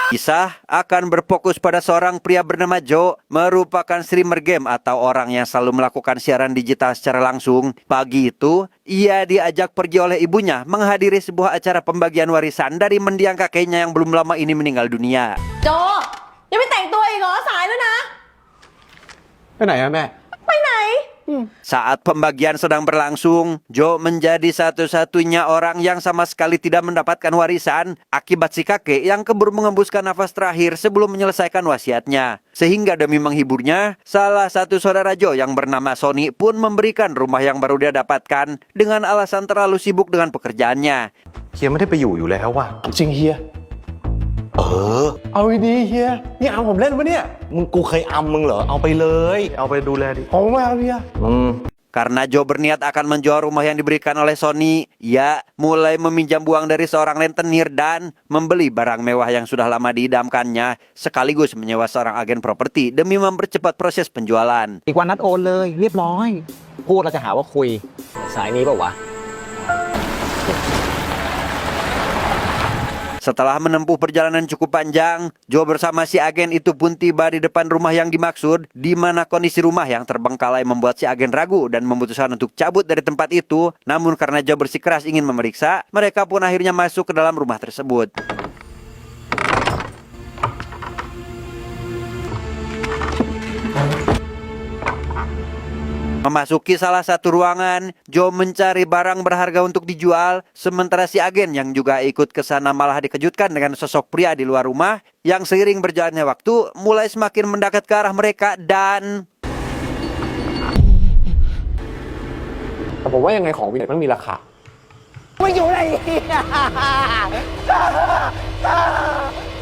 Kisah akan berfokus pada seorang pria bernama Joe, merupakan streamer game atau orang yang selalu melakukan siaran digital secara langsung. Pagi itu, ia diajak pergi oleh ibunya menghadiri sebuah acara pembagian warisan dari mendiang kakeknya yang belum lama ini meninggal dunia. โจยังไม่แต่งตัวอีกเหรอสายแล้วนะ ไปไหนอะแม่ ไปไหน Saat pembagian sedang berlangsung, Joe menjadi satu-satunya orang yang sama sekali tidak mendapatkan warisan akibat si kakek yang keburu mengembuskan nafas terakhir sebelum menyelesaikan wasiatnya. Sehingga demi menghiburnya, salah satu saudara Joe yang bernama Sony pun memberikan rumah yang baru dia dapatkan dengan alasan terlalu sibuk dengan pekerjaannya. เฮียไม่ได้ไปอยู่แล้วว่ะจริงเฮียเอาดีๆเฮียนี่เอาผมเล่นปะเนี่ยมึงกูเคยอำมึงเหรอเอาไปเลยเอาไปดูแลดิผมไม่เอาเฮีย Karena Joe berniat akan menjual rumah yang diberikan oleh Sony, ia mulai meminjam uang dari seorang rentenir dan membeli barang mewah yang sudah lama diidamkannya, sekaligus menyewa seorang agen properti demi mempercepat proses penjualan. อีกวันนัดโอนเลยเรียบร้อยพูดเราจะหาว่าคุยสายนี้เปล่าวะ Setelah menempuh perjalanan cukup panjang, Joe bersama si agen itu pun tiba di depan rumah yang dimaksud, di mana kondisi rumah yang terbengkalai membuat si agen ragu dan memutuskan untuk cabut dari tempat itu. Namun karena Joe bersikeras ingin memeriksa, mereka pun akhirnya masuk ke dalam rumah tersebut. Memasuki salah satu ruangan, Joe mencari barang berharga untuk dijual, sementara si agen yang juga ikut ke sana malah dikejutkan dengan sosok pria di luar rumah yang seiring berjalannya waktu mulai semakin mendekat ke arah mereka dan แต่ผมว่ายังไงของวินมันมีราคา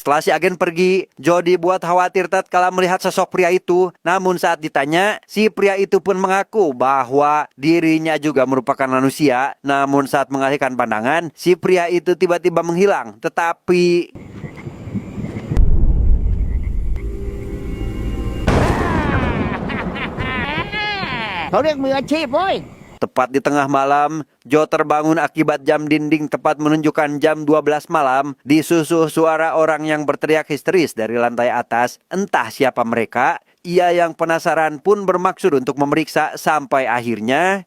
Setelah si agen pergi, Joe dibuat khawatir tatkala melihat sosok pria itu. Namun saat ditanya, si pria itu pun mengaku bahwa dirinya juga merupakan manusia. Namun saat mengalihkan pandangan, si pria itu tiba-tiba menghilang. Tetapi tepat di tengah malam, Joe terbangun akibat jam dinding tepat menunjukkan jam 12 malam, disusul suara orang yang berteriak histeris dari lantai atas. Entah siapa mereka, ia yang penasaran pun bermaksud untuk memeriksa sampai akhirnya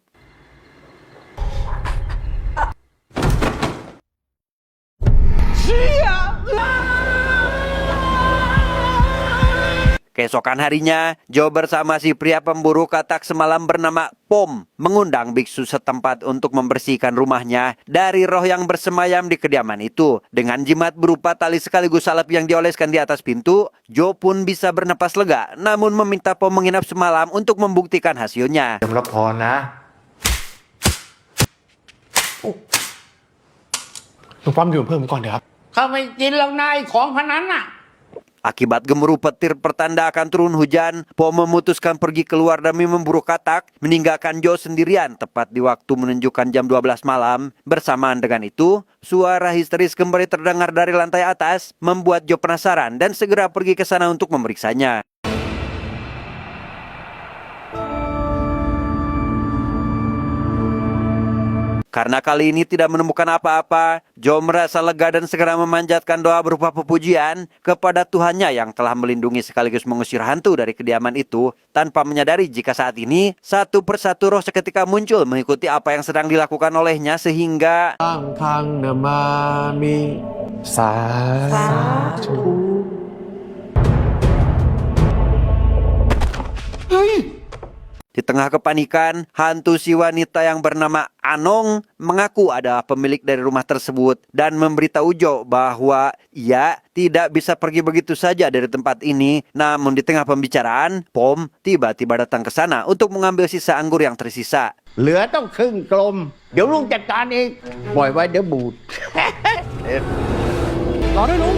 keesokan harinya, Joe bersama si pria pemburu katak semalam bernama Pom mengundang biksu setempat untuk membersihkan rumahnya dari roh yang bersemayam di kediaman itu. Dengan jimat berupa tali sekaligus salep yang dioleskan di atas pintu, Joe pun bisa bernapas lega, namun meminta Pom menginap semalam untuk membuktikan hasilnya. ยอมรับพรนะลุงป้อมดื่มเพิ่มก่อนเถอะครับ เข้าไม่กินแล้วนายของพนันน่ะ Akibat gemuruh petir pertanda akan turun hujan, Pom memutuskan pergi keluar demi memburu katak, meninggalkan Joe sendirian tepat di waktu menunjukkan jam 12 malam. Bersamaan dengan itu, suara histeris kembali terdengar dari lantai atas, membuat Joe penasaran dan segera pergi ke sana untuk memeriksanya. Karena kali ini tidak menemukan apa-apa, Joe merasa lega dan segera memanjatkan doa berupa pujian kepada Tuhannya yang telah melindungi sekaligus mengusir hantu dari kediaman itu, tanpa menyadari jika saat ini satu persatu roh seketika muncul mengikuti apa yang sedang dilakukan olehnya sehingga ตั้งคังนามามิสาธุ di tengah kepanikan, hantu si wanita yang bernama Anong mengaku adalah pemilik dari rumah tersebut dan memberitahu Joe bahwa ia tidak bisa pergi begitu saja dari tempat ini. Namun di tengah pembicaraan, Pom tiba-tiba datang ke sana untuk mengambil sisa anggur yang tersisa. เหลือต้องครึ่งกลม เดี๋ยวลุงจัดการเองปล่อยไว้เดี๋ยวบูด รอด้วยลุง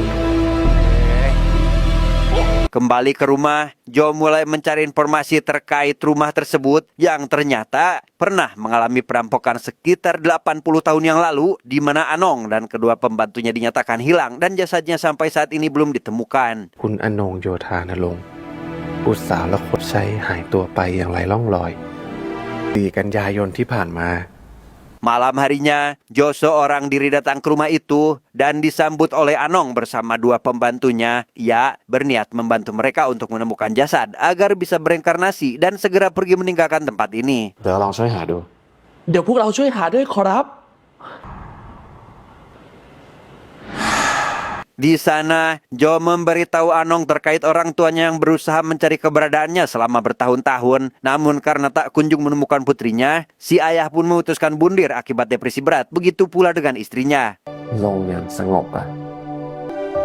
Kembali ke rumah, Joe mulai mencari informasi terkait rumah tersebut yang ternyata pernah mengalami perampokan sekitar 80 tahun yang lalu di mana Anong dan kedua pembantunya dinyatakan hilang dan jasadnya sampai saat ini belum ditemukan. คุณอนงโยธานรงค์บุตรสาวและคนใช้หายตัวไปอย่างไร้ร่องรอย4 กันยายนที่ผ่านมา Malam harinya, Jo seorang diri datang ke rumah itu dan disambut oleh Anong bersama dua pembantunya. Ia berniat membantu mereka untuk menemukan jasad agar bisa bereinkarnasi dan segera pergi meninggalkan tempat ini. เดี๋ยวลองช่วยหาดู เดี๋ยวพวกเราช่วยหาด้วยขอรับ Di sana, Jo memberitahu Anong terkait orang tuanya yang berusaha mencari keberadaannya selama bertahun-tahun. Namun karena tak kunjung menemukan putrinya, si ayah pun memutuskan bundir akibat depresi berat. Begitu pula dengan istrinya. ลงอย่างสงบอะ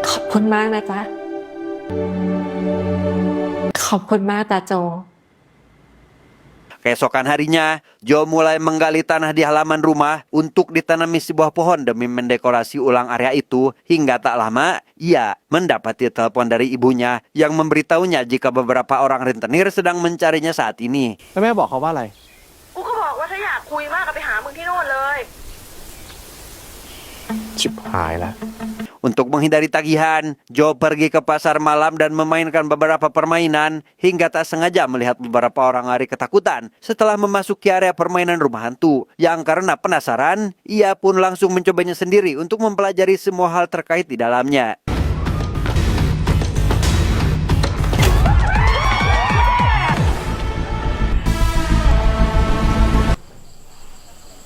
ขอบคุณมากนะจ๊ะ ขอบคุณมากตาโจ Keesokan harinya, Jo mulai menggali tanah di halaman rumah untuk ditanami sebuah pohon demi mendekorasi ulang area itu. Hingga tak lama, ia mendapati telepon dari ibunya yang memberitahunya jika beberapa orang rentenir sedang mencarinya saat ini. แล้วแม่บอกเขาว่าอะไร กูก็บอกว่าถ้าอยากคุยมากก็ไปหามึงที่โน่นเลย ชิบหายแล้ว Untuk menghindari tagihan, Jo pergi ke pasar malam dan memainkan beberapa permainan hingga tak sengaja melihat beberapa orang lari ketakutan setelah memasuki area permainan rumah hantu. Yang karena penasaran, ia pun langsung mencobanya sendiri untuk mempelajari semua hal terkait di dalamnya.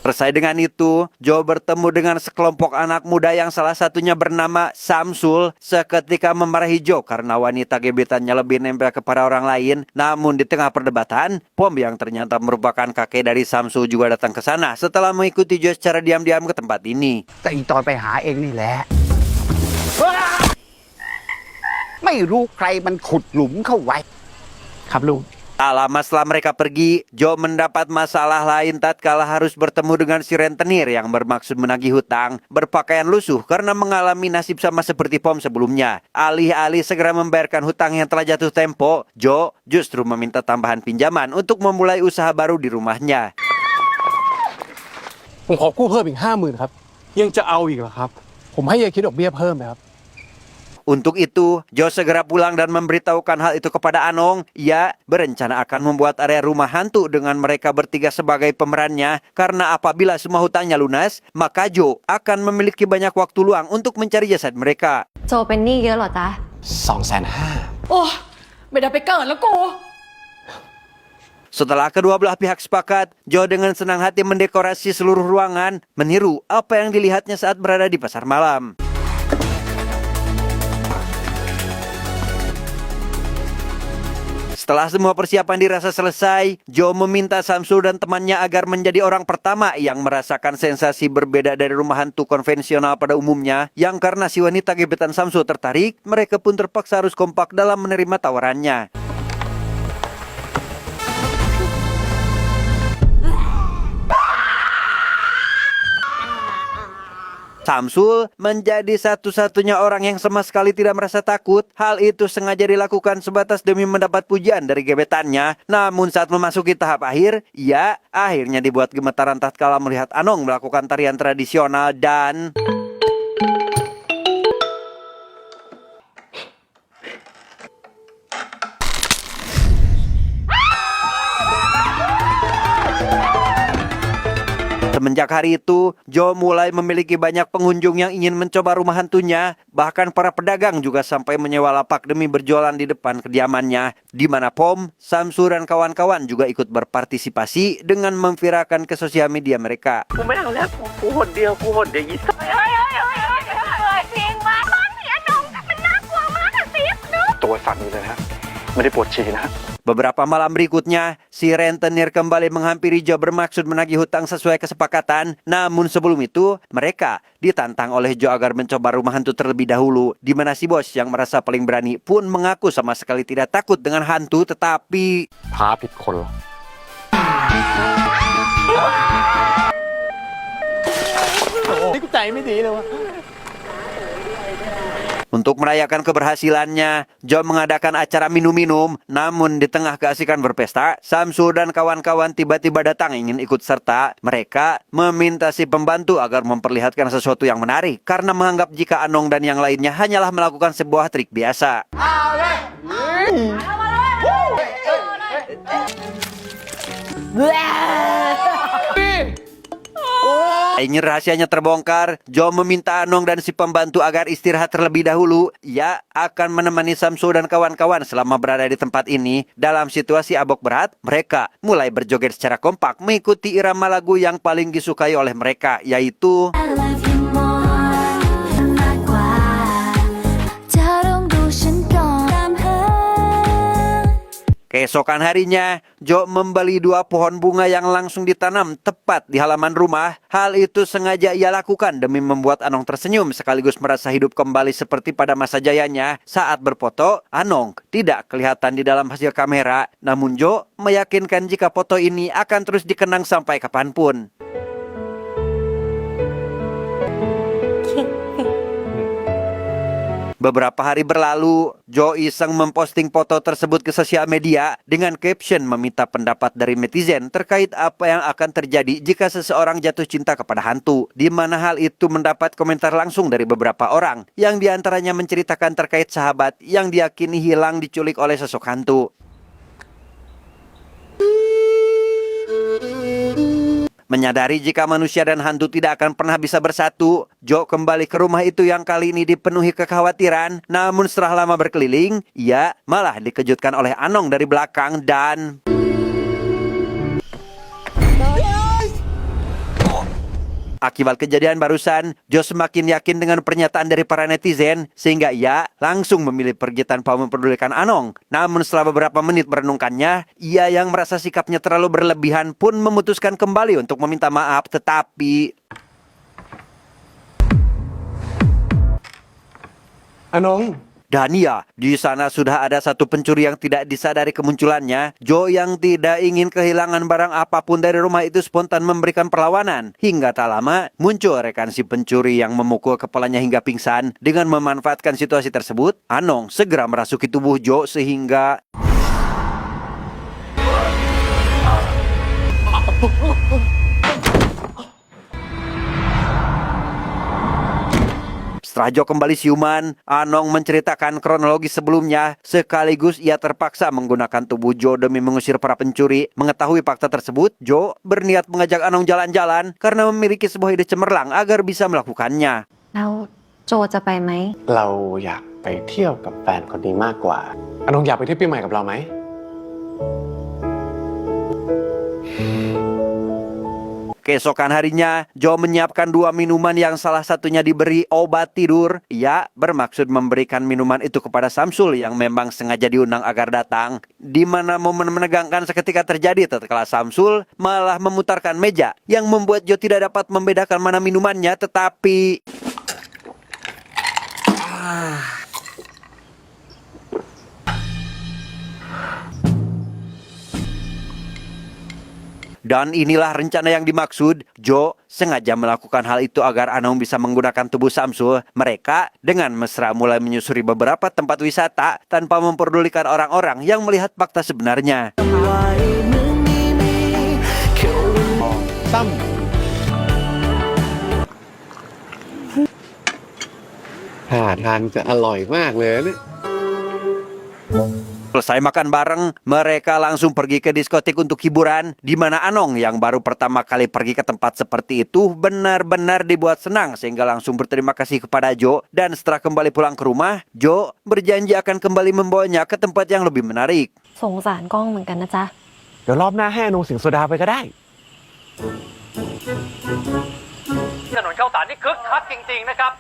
Selesai dengan itu, Jo bertemu dengan sekelompok anak muda yang salah satunya bernama Samsul. Seketika memarahi Jo karena wanita gebetannya lebih nempel kepada orang lain. Namun di tengah perdebatan, Pom yang ternyata merupakan kakek dari Samsul juga datang ke sana setelah mengikuti Jo secara diam-diam ke tempat ini. แต่อีตอนไปหาเองนี่แหละ ไม่รู้ใครมันขุดหลุมเข้าไว้ ครับลุง Tak lama setelah mereka pergi, Jo mendapat masalah lain tatkala harus bertemu dengan si rentenir yang bermaksud menagih hutang, berpakaian lusuh karena mengalami nasib sama seperti Pom sebelumnya. Alih-alih segera membayarkan hutang yang telah jatuh tempo, Jo justru meminta tambahan pinjaman untuk memulai usaha baru di rumahnya. ผมขอกู้เพิ่มอีก 50,000 ครับ ยังจะเอาอีกเหรอครับ ผมให้ยายคิดดอกเบี้ยเพิ่มนะครับ Untuk itu, Jo segera pulang dan memberitahukan hal itu kepada Anong. Ia berencana akan membuat area rumah hantu dengan mereka bertiga sebagai pemerannya. Karena apabila semua hutangnya lunas, maka Jo akan memiliki banyak waktu luang untuk mencari jasad mereka. โจเป็นหนี้เยอะเหรอจ๊ะ 250,000 โอ้ไม่ได้ไปเกิดแล้วกู Setelah kedua belah pihak sepakat, Jo dengan senang hati mendekorasi seluruh ruangan, meniru apa yang dilihatnya saat berada di pasar malam. Setelah semua persiapan dirasa selesai, Jo meminta Samsul dan temannya agar menjadi orang pertama yang merasakan sensasi berbeda dari rumah hantu konvensional pada umumnya. Yang karena si wanita gebetan Samsul tertarik, mereka pun terpaksa harus kompak dalam menerima tawarannya. Samsul menjadi satu-satunya orang yang sama sekali tidak merasa takut. Hal itu sengaja dilakukan sebatas demi mendapat pujian dari gebetannya. Namun saat memasuki tahap akhir, ia akhirnya dibuat gemetaran tatkala melihat Anong melakukan tarian tradisional dan... Semenjak hari itu, Jo mulai memiliki banyak pengunjung yang ingin mencoba rumah hantunya. Bahkan para pedagang juga sampai menyewa lapak demi berjualan di depan kediamannya. Di mana Pom, Samsul dan kawan-kawan juga ikut berpartisipasi dengan memviralkan ke sosial media mereka. จริงมากตอนนี้น้องมันน่ากลัวมากอะติ๊บเนอะ ตัวสั่นอยู่เลยนะฮะไม่ได้ปวดฉี่นะ Beberapa malam berikutnya, si rentenir kembali menghampiri Jo bermaksud menagih hutang sesuai kesepakatan. Namun sebelum itu, mereka ditantang oleh Jo agar mencoba rumah hantu terlebih dahulu. Di mana si bos yang merasa paling berani pun mengaku sama sekali tidak takut dengan hantu, tetapi... ท้าผิดคนเหรอ นี่กูใจไม่ดีเลยวะ Untuk merayakan keberhasilannya, Jo mengadakan acara minum-minum. Namun di tengah keasikan berpesta, Samsul dan kawan-kawan tiba-tiba datang ingin ikut serta. Mereka meminta si pembantu agar memperlihatkan sesuatu yang menarik karena menganggap jika Anong dan yang lainnya hanyalah melakukan sebuah trik biasa. Ingin rahasianya terbongkar, Jo meminta Anong dan si pembantu agar istirahat terlebih dahulu. Ia akan menemani Samsul dan kawan-kawan selama berada di tempat ini. Dalam situasi abok berat, mereka mulai berjoget secara kompak mengikuti irama lagu yang paling disukai oleh mereka, yaitu keesokan harinya, Jo membeli 2 pohon bunga yang langsung ditanam tepat di halaman rumah. Hal itu sengaja ia lakukan demi membuat Anong tersenyum sekaligus merasa hidup kembali seperti pada masa jayanya. Saat berfoto, Anong tidak kelihatan di dalam hasil kamera. Namun Jo meyakinkan jika foto ini akan terus dikenang sampai kapanpun. Beberapa hari berlalu, Jo iseng memposting foto tersebut ke sosial media dengan caption meminta pendapat dari netizen terkait apa yang akan terjadi jika seseorang jatuh cinta kepada hantu. Di mana hal itu mendapat komentar langsung dari beberapa orang, yang diantaranya menceritakan terkait sahabat yang diyakini hilang diculik oleh sosok hantu. Menyadari jika manusia dan hantu tidak akan pernah bisa bersatu, Jo kembali ke rumah itu yang kali ini dipenuhi kekhawatiran. Namun setelah lama berkeliling, ia malah dikejutkan oleh Anong dari belakang dan... Akibat kejadian barusan, Jo semakin yakin dengan pernyataan dari para netizen sehingga ia langsung memilih pergi tanpa mempedulikan Anong. Namun setelah beberapa menit merenungkannya, ia yang merasa sikapnya terlalu berlebihan pun memutuskan kembali untuk meminta maaf. Tetapi Anong, dan iya, di sana sudah ada satu pencuri yang tidak disadari kemunculannya. Jo yang tidak ingin kehilangan barang apapun dari rumah itu spontan memberikan perlawanan. Hingga tak lama, muncul rekan si pencuri yang memukul kepalanya hingga pingsan. Dengan memanfaatkan situasi tersebut, Anong segera merasuki tubuh Jo sehingga... Setelah Jo kembali siuman, Anong menceritakan kronologi sebelumnya. Sekaligus ia terpaksa menggunakan tubuh Jo demi mengusir para pencuri. Mengetahui fakta tersebut, Jo berniat mengajak Anong jalan-jalan karena memiliki sebuah ide cemerlang agar bisa melakukannya. แล้วโจจะไปไหม เราอยากไปเที่ยวกับแฟนคนนี้มากกว่า Anong อยากไปเที่ยวปีใหม่กับเราไหม Keesokan harinya, Jo menyiapkan 2 minuman yang salah satunya diberi obat tidur. Ia bermaksud memberikan minuman itu kepada Samsul yang memang sengaja diundang agar datang. Di mana momen menegangkan seketika terjadi tatkala Samsul malah memutarkan meja yang membuat Jo tidak dapat membedakan mana minumannya, tetapi... Dan inilah rencana yang dimaksud. Jo sengaja melakukan hal itu agar Anong bisa menggunakan tubuh Samsul. Mereka dengan mesra mulai menyusuri beberapa tempat wisata tanpa memperdulikan orang-orang yang melihat fakta sebenarnya. Sam ท่าทางจะอร่อยมากเลยเนี่ย Selesai makan bareng, mereka langsung pergi ke diskotik untuk hiburan, di mana Anong yang baru pertama kali pergi ke tempat seperti itu benar-benar dibuat senang sehingga langsung berterima kasih kepada Jo. Dan setelah kembali pulang ke rumah, Jo berjanji akan kembali membawanya ke tempat yang lebih menarik. สงสารกล้องเหมือนกันนะจ๊ะ เดี๋ยวรอบหน้าให้อนงสิงโซดาไปก็ได้ ถนนข้าวสารนี่คึกคักจริงๆนะครับ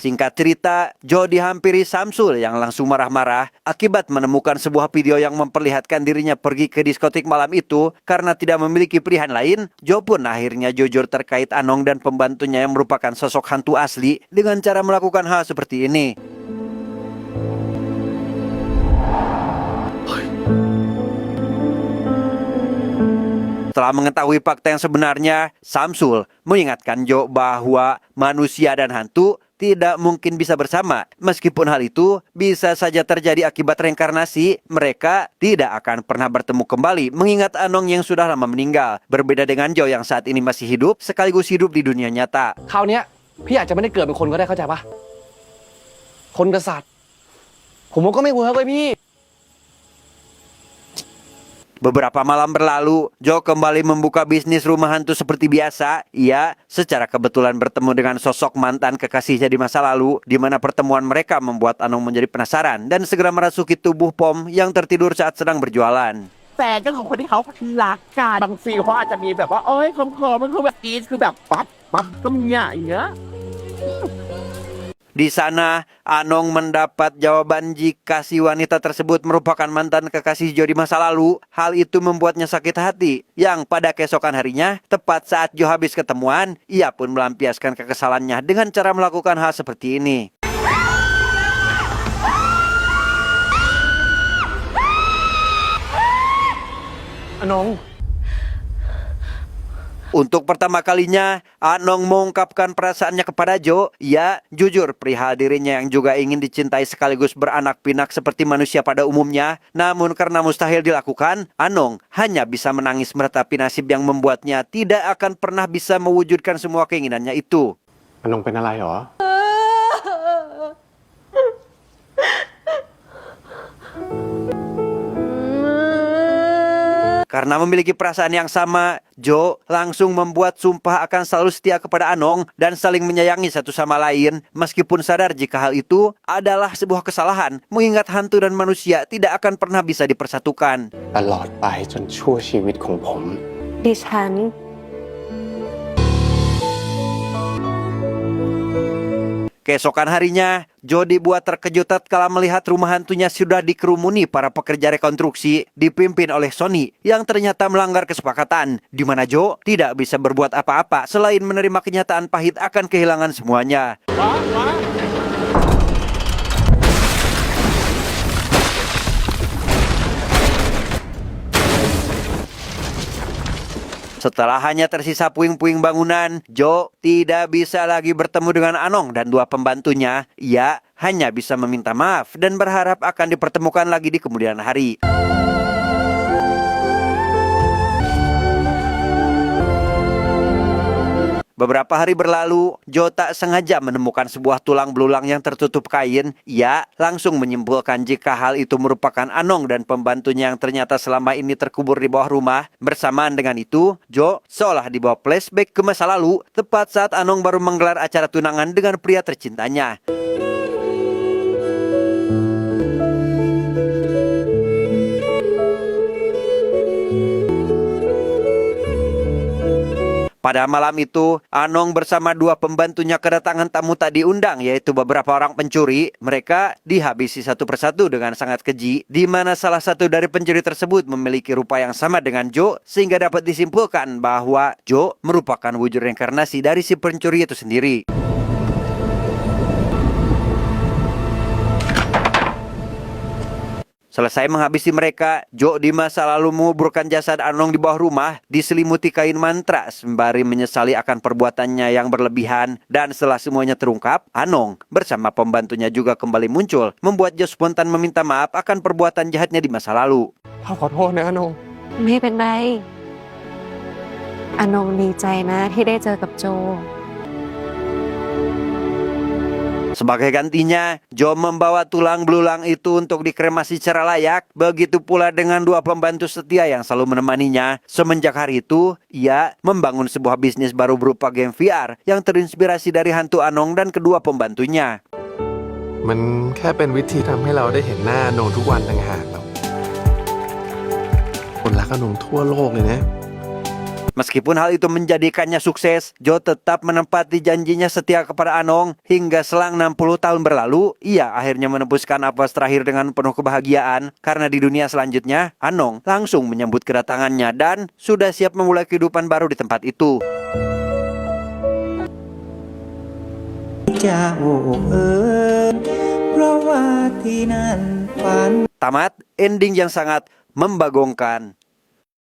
Singkat cerita, Jo dihampiri Samsul yang langsung marah-marah akibat menemukan sebuah video yang memperlihatkan dirinya pergi ke diskotik malam itu. Karena tidak memiliki pilihan lain, Jo pun akhirnya jujur terkait Anong dan pembantunya yang merupakan sosok hantu asli dengan cara melakukan hal seperti ini. Setelah mengetahui fakta yang sebenarnya, Samsul mengingatkan Jo bahwa manusia dan hantu tidak mungkin bisa bersama. Meskipun hal itu bisa saja terjadi akibat reinkarnasi, mereka tidak akan pernah bertemu kembali mengingat Anong yang sudah lama meninggal. Berbeda dengan Jo yang saat ini masih hidup sekaligus hidup di dunia nyata. คราวเนี้ยพี่อาจจะไม่ได้เกิดเป็นคนก็ได้เข้าใจปะคนกับสัตว์ผมว่าก็ไม่เวิร์กเลยพี่ Beberapa malam berlalu, Jo kembali membuka bisnis rumah hantu seperti biasa. Ia secara kebetulan bertemu dengan sosok mantan kekasihnya di masa lalu, di mana pertemuan mereka membuat Anong menjadi penasaran dan segera merasuki tubuh Pom yang tertidur saat sedang berjualan. แฟนก็ของคนที่เขารักกันบางซีเขาอาจจะมีแบบว่าโอ้ยคมๆมันคือแบบกรีดคือแบบปั๊บก็มีอย่างเงี้ย Di sana, Anong mendapat jawaban jika si wanita tersebut merupakan mantan kekasih Jo di masa lalu. Hal itu membuatnya sakit hati, yang pada keesokan harinya, tepat saat Jo habis ketemuan, ia pun melampiaskan kekesalannya dengan cara melakukan hal seperti ini. Anong, Untuk pertama kalinya, Anong mengungkapkan perasaannya kepada Jo. Ia jujur perihal dirinya yang juga ingin dicintai sekaligus beranak pinak seperti manusia pada umumnya. Namun karena mustahil dilakukan, Anong hanya bisa menangis meratapi nasib yang membuatnya tidak akan pernah bisa mewujudkan semua keinginannya itu. Anong เป็นอะไรหรอ Karena memiliki perasaan yang sama, Jo langsung membuat sumpah akan selalu setia kepada Anong dan saling menyayangi satu sama lain, meskipun sadar jika hal itu adalah sebuah kesalahan, mengingat hantu dan manusia tidak akan pernah bisa dipersatukan. ตลอดไปจนชั่วชีวิตของผม ดิฉัน Keesokan harinya, Jo dibuat terkejut tatkala melihat rumah hantunya sudah dikerumuni para pekerja rekonstruksi dipimpin oleh Sony yang ternyata melanggar kesepakatan, di mana Jo tidak bisa berbuat apa-apa selain menerima kenyataan pahit akan kehilangan semuanya. Setelah hanya tersisa puing-puing bangunan, Jo tidak bisa lagi bertemu dengan Anong dan dua pembantunya. Ia hanya bisa meminta maaf dan berharap akan dipertemukan lagi di kemudian hari. Beberapa hari berlalu, Jo tak sengaja menemukan sebuah tulang belulang yang tertutup kain. Ia langsung menyimpulkan jika hal itu merupakan Anong dan pembantunya yang ternyata selama ini terkubur di bawah rumah. Bersamaan dengan itu, Jo seolah dibawa flashback ke masa lalu, tepat saat Anong baru menggelar acara tunangan dengan pria tercintanya. Pada malam itu, Anong bersama dua pembantunya kedatangan tamu tak diundang, yaitu beberapa orang pencuri. Mereka dihabisi satu persatu dengan sangat keji, di mana salah satu dari pencuri tersebut memiliki rupa yang sama dengan Jo, sehingga dapat disimpulkan bahwa Jo merupakan wujud reinkarnasi dari si pencuri itu sendiri. Selesai menghabisi mereka, Jo di masa lalu menguburkan jasad Anong di bawah rumah, diselimuti kain mantra sembari menyesali akan perbuatannya yang berlebihan. Dan setelah semuanya terungkap, Anong bersama pembantunya juga kembali muncul, membuat Jo spontan meminta maaf akan perbuatan jahatnya di masa lalu. ขอโทษนะ Anong ไม่เป็นไร อนงดีใจนะที่ได้เจอกับโจ Sebagai gantinya, Jo membawa tulang belulang itu untuk dikremasi secara layak. Begitu pula dengan dua pembantu setia yang selalu menemaninya. Semenjak hari itu, ia membangun sebuah bisnis baru berupa game VR yang terinspirasi dari hantu Anong dan kedua pembantunya. มันแค่เป็นวิธีทำให้เราได้เห็นหน้าAnongทุกวันต่างหากแล้วคนรักAnongทั่วโลกเลยนะ Meskipun hal itu menjadikannya sukses, Jo tetap menempati janjinya setia kepada Anong. Hingga selang 60 tahun berlalu, ia akhirnya menembuskan nafas terakhir dengan penuh kebahagiaan. Karena di dunia selanjutnya, Anong langsung menyambut kedatangannya dan sudah siap memulai kehidupan baru di tempat itu. Tamat ending yang sangat membagongkan.